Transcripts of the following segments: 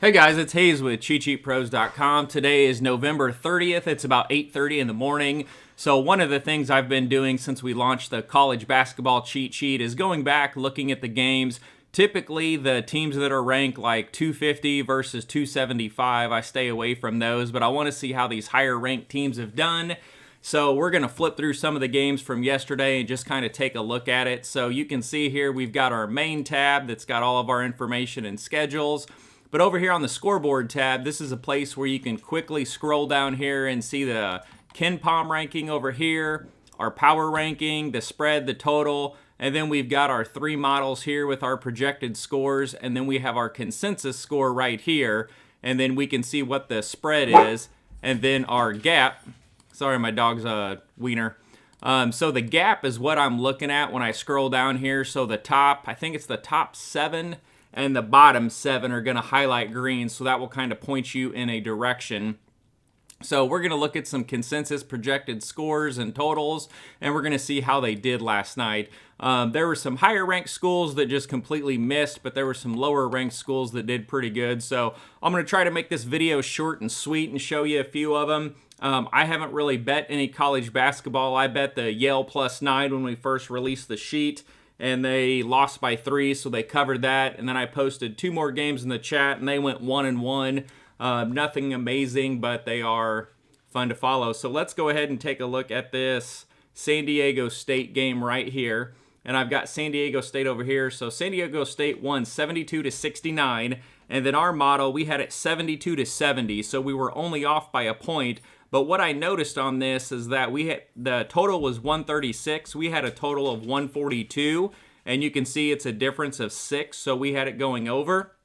Hey guys, it's Hayes with CheatSheetPros.com. Today is November 30th. It's about 8:30 in the morning. So one of the things I've been doing since we launched the college basketball cheat sheet is going back, looking at the games. Typically, the teams that are ranked like 250 versus 275, I stay away from those, but I want to see how these higher ranked teams have done. So we're going to flip through some of the games from yesterday and just kind of take a look at it. So you can see here we've got our main tab that's got all of our information and schedules. But over here on the scoreboard tab, this is a place where you can quickly scroll down here and see the KenPom ranking over here, our power ranking, the spread, the total, and then we've got our three models here with our projected scores, and then we have our consensus score right here, and then we can see what the spread is, and then our gap. Sorry, my dog's a wiener. So the gap is what I'm looking at when I scroll down here. So the top, I think it's the top 7 and the bottom 7 are going to highlight green, so that will kind of point you in a direction. So we're going to look at some consensus projected scores and totals, and we're going to see how they did last night. There were some higher ranked schools that just completely missed, but there were some lower ranked schools that did pretty good. So I'm going to try to make this video short and sweet and show you a few of them. I haven't really bet any college basketball. I bet the Yale +9 when we first released the sheet, and they lost by 3, so they covered that. And then I posted 2 more games in the chat, and they went 1-1. Nothing amazing, but they are fun to follow. So let's go ahead and take a look at this San Diego State game right here. And I've got San Diego State over here. So San Diego State won 72-69. And then our model, we had it 72-70. So we were only off by a point. But what I noticed on this is that the total was 136. We had a total of 142. And you can see it's a difference of 6. So we had it going over.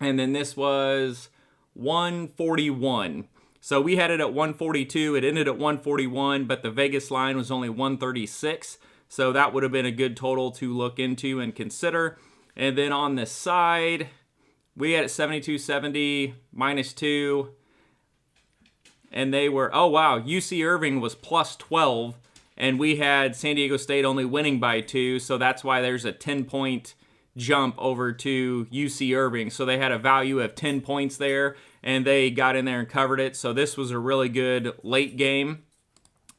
And then this was 141. So we had it at 142. It ended at 141, but the Vegas line was only 136. So that would have been a good total to look into and consider. And then on the side, we had it 72-70, -2. And they were, oh wow, UC Irving was +12. And we had San Diego State only winning by 2. So that's why there's a 10-point jump over to UC Irving. So they had a value of 10 points there, and they got in there and covered it. So this was a really good late game.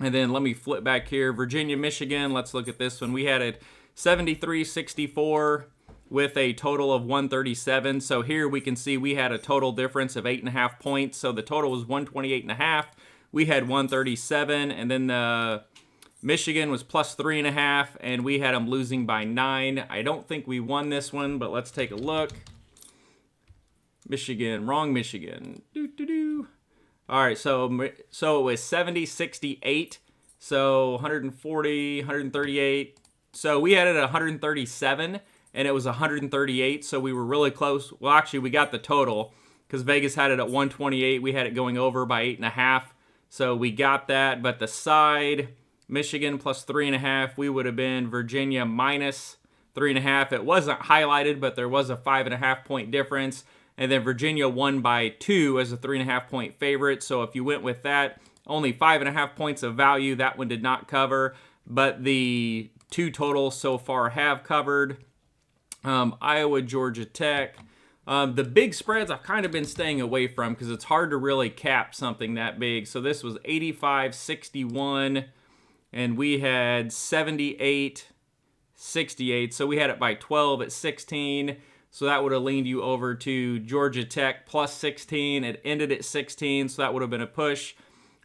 And then let me flip back here. Virginia, Michigan, let's look at this one. We had it 73-64 with a total of 137. So here we can see we had a total difference of 8.5 points. So the total was 128.5. We had 137, and then the Michigan was +3.5, and we had them losing by 9. I don't think we won this one, but let's take a look. Michigan, wrong Michigan. All right, so it was 70-68, so 140, 138. So we had it at 137, and it was 138, so we were really close. Well, actually, we got the total because Vegas had it at 128. We had it going over by 8.5, so we got that. But the side, Michigan +3.5, we would have been Virginia -3.5. It wasn't highlighted, but there was a 5.5 point difference. And then Virginia won by 2 as a 3.5 point favorite. So if you went with that, only 5.5 points of value. That one did not cover, but the 2 totals so far have covered. Iowa, Georgia Tech. The big spreads I've kind of been staying away from because it's hard to really cap something that big. So this was 85-61, and we had 78-68. So we had it by 12 at 16. So that would have leaned you over to Georgia Tech +16. It ended at 16, so that would have been a push.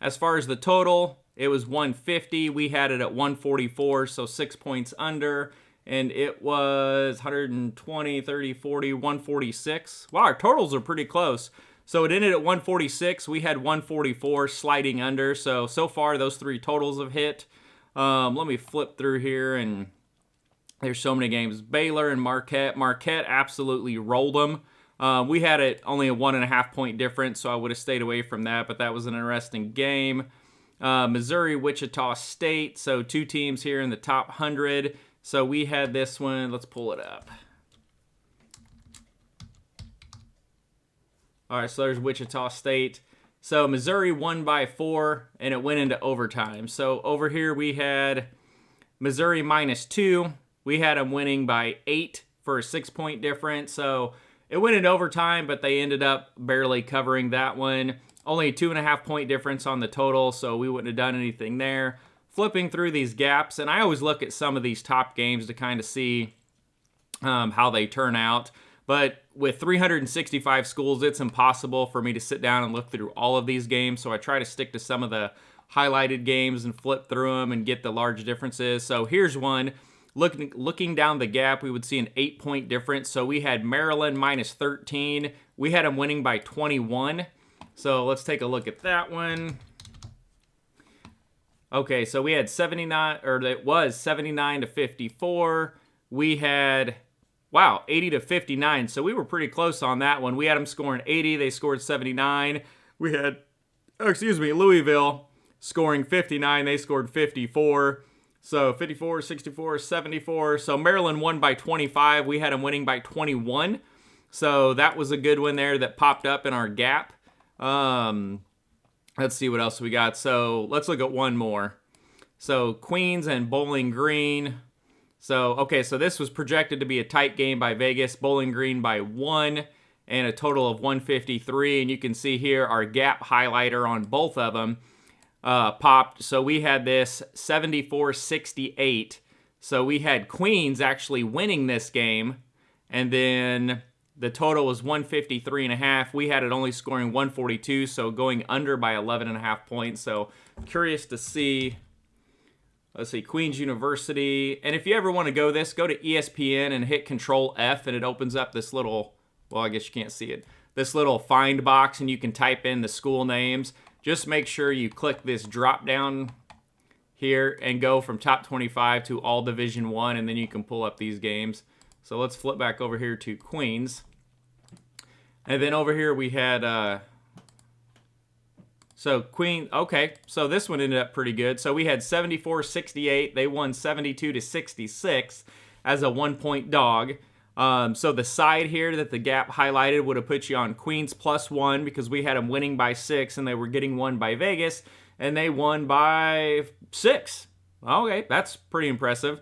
As far as the total, it was 150. We had it at 144, so 6 points under. And it was 120, 30, 40, 146. Wow, our totals are pretty close. So it ended at 146. We had 144 sliding under. So far, those 3 totals have hit. Let me flip through here, and there's so many games. Baylor and Marquette. Marquette absolutely rolled them. We had it only a 1.5 point difference, so I would have stayed away from that, but that was an interesting game. Missouri, Wichita State. So 2 teams here in the top 100. So we had this one. Let's pull it up. All right, so there's Wichita State. So Missouri won by 4, and it went into overtime. So over here we had Missouri -2. We had them winning by 8 for a 6 point difference. So It went in overtime, but they ended up barely covering that one. Only a 2.5 point difference on the total, so we wouldn't have done anything there. Flipping through these gaps, and I always look at some of these top games to kind of see how they turn out. But with 365 schools, it's impossible for me to sit down and look through all of these games. So I try to stick to some of the highlighted games and flip through them and get the large differences. So here's one. Looking down the gap, we would see an 8-point difference. So we had Maryland minus 13. We had them winning by 21. So let's take a look at that one. Okay, so we had 79, or it was 79 to 54. We had, wow, 80 to 59. So we were pretty close on that one. We had them scoring 80. They scored 79. We had, Louisville scoring 59. They scored 54. So 54, 64, 74. So Maryland won by 25. We had them winning by 21. So that was a good one there that popped up in our gap. Let's see what else we got. So let's look at one more. So Queens and Bowling Green. So, okay, so this was projected to be a tight game by Vegas. Bowling Green by 1 and a total of 153. And you can see here our gap highlighter on both of them popped. So we had this 74-68. So we had Queens actually winning this game. And then the total was 153.5. We had it only scoring 142, so going under by 11.5 points. So curious to see. Let's see, Queens University. And if you ever want to go to ESPN and hit Control F, and it opens up this little, well, I guess you can't see it, this little find box, and you can type in the school names. Just make sure you click this drop down here and go from top 25 to all Division I, and then you can pull up these games. So let's flip back over here to Queens. And then over here we had, so okay, so this one ended up pretty good. So we had 74-68. They won 72-66 as a 1-point dog. So the side here that the gap highlighted would have put you on Queens +1 because we had them winning by 6 and they were getting won by Vegas, and they won by 6. Okay, that's pretty impressive.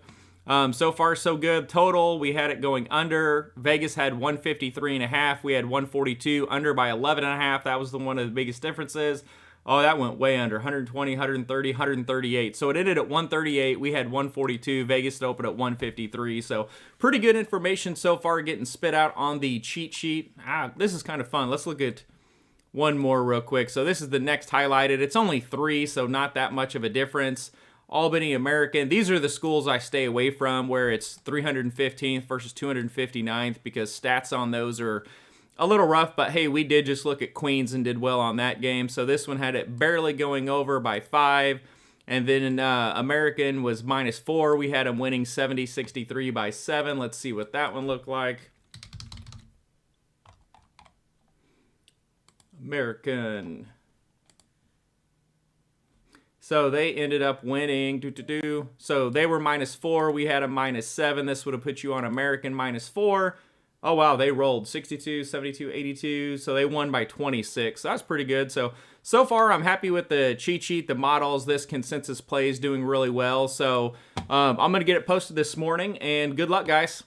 So far, so good. Total, we had it going under. Vegas had 153.5. We had 142, under by 11.5. That was one of the biggest differences. Oh, that went way under. 120, 130, 138. So it ended at 138. We had 142. Vegas opened at 153. So pretty good information so far getting spit out on the cheat sheet. This is kind of fun. Let's look at one more real quick. So this is the next highlighted. It's only 3, so not that much of a difference. Albany American. These are the schools I stay away from where it's 315th versus 259th because stats on those are a little rough, but hey, we did just look at Queens and did well on that game. So this one had it barely going over by 5. And then American was -4. We had them winning 70-63 by 7. Let's see what that one looked like. American. So they ended up winning. So they were -4. We had a -7. This would have put you on American -4. Oh, wow, they rolled 62, 72, 82. So they won by 26. So that's pretty good. So far, I'm happy with the cheat sheet, the models. This consensus play is doing really well. So I'm going to get it posted this morning. And good luck, guys.